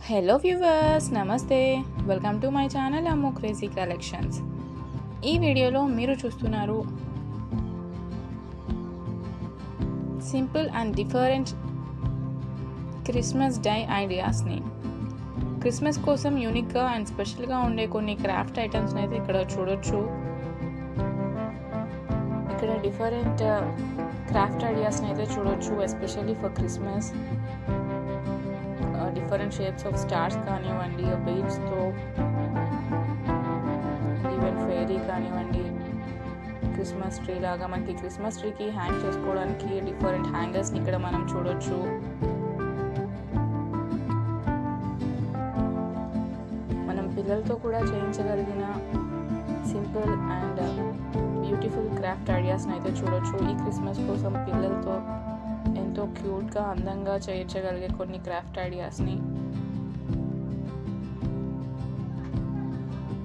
Hello viewers, నమస్తే. Welcome to my channel Ammu crazy collections. ఈ వీడియోలో మీరు చూస్తున్నారు simple and different Christmas DIY ఐడియాస్ని. క్రిస్మస్ కోసం యూనిక్గా అండ్ స్పెషల్గా ఉండే కొన్ని క్రాఫ్ట్ ఐటమ్స్ని అయితే ఇక్కడ చూడొచ్చు. ఇక్కడ డిఫరెంట్ క్రాఫ్ట్ ఐడియాస్ని అయితే చూడొచ్చు, especially for Christmas. Different shapes of stars కానివ్వండి, బీడ్స్తో, ఈవెన్ ఫెయిరీ కానివ్వండి, క్రిస్మస్ ట్రీ లాగా మనకి క్రిస్మస్ ట్రీకి హ్యాంగ్ చేసుకోవడానికి డిఫరెంట్ హ్యాంగర్స్ని ఇక్కడ మనం చూడొచ్చు. మనం పిల్లలతో కూడా చేయించగలిగిన సింపుల్ అండ్ బ్యూటిఫుల్ క్రాఫ్ట్ ఐడియాస్ని అయితే చూడొచ్చు. ఈ క్రిస్మస్ కోసం పిల్లలతో ఎంతో క్యూట్గా అందంగా చేయించగలిగే కొన్ని క్రాఫ్ట్ ఐడియాస్ని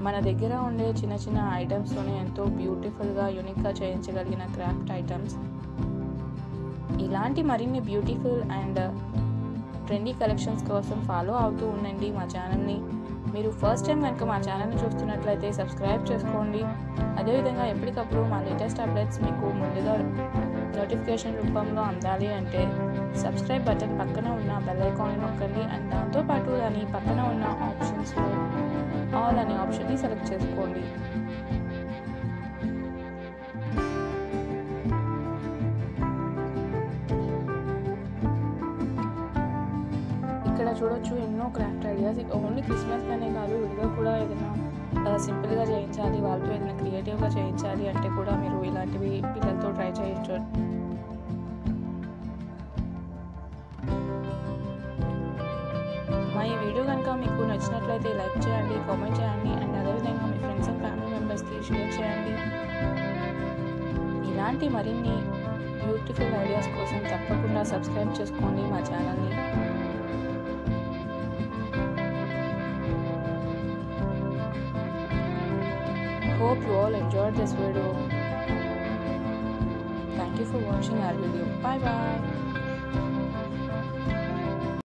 మన దగ్గర ఉండే చిన్న చిన్న ఐటమ్స్తోనే ఎంతో బ్యూటిఫుల్గా యూనిక్గా చేయించగలిగిన క్రాఫ్ట్ ఐటమ్స్. ఇలాంటి మరిన్ని బ్యూటిఫుల్ అండ్ ట్రెండీ కలెక్షన్స్ కోసం ఫాలో అవుతూ ఉండండి మా ఛానల్ని. మీరు ఫస్ట్ టైం కనుక మా ఛానల్ని చూస్తున్నట్లయితే సబ్స్క్రైబ్ చేసుకోండి. అదేవిధంగా ఎప్పటికప్పుడు మా లేటెస్ట్ అప్డేట్స్ మీకు ముందుగా నోటిఫికేషన్ రూపంలో అందాలి అంటే సబ్స్క్రైబ్ బటన్ పక్కన ఉన్న బెల్ ఐకాన్ని నొక్కండి. అండ్ దాంతోపాటు దాని పక్కన ఉన్న ఆప్షన్స్లో ఆల్ అనే ఆప్షన్ని సెలెక్ట్ చేసుకోండి. ఇక్కడ చూడొచ్చు ఎన్నో క్రాఫ్ట్ ఐడియాస్. ఓన్లీ క్రిస్మస్గానే కాదు, విడిగా కూడా ఏదైనా సింపుల్గా చేయించాలి, వాళ్ళతో ఏదైనా క్రియేటివ్గా చేయించాలి అంటే కూడా మీరు ఇలాంటివి పిల్లలతో ట్రై చేయొచ్చు. మా ఈ వీడియో కనుక మీకు నచ్చినట్లయితే లైక్ చేయండి, కామెంట్ చేయండి, అండ్ అదేవిధంగా మీ ఫ్రెండ్స్ అండ్ ఫ్యామిలీ మెంబర్స్కి షేర్ చేయండి. ఇలాంటి మరిన్ని బ్యూటిఫుల్ ఐడియాస్ కోసం తప్పకుండా సబ్స్క్రైబ్ చేసుకోండి మా ఛానల్ని. Hope you all enjoyed this video. Thank you for watching our video. Bye bye.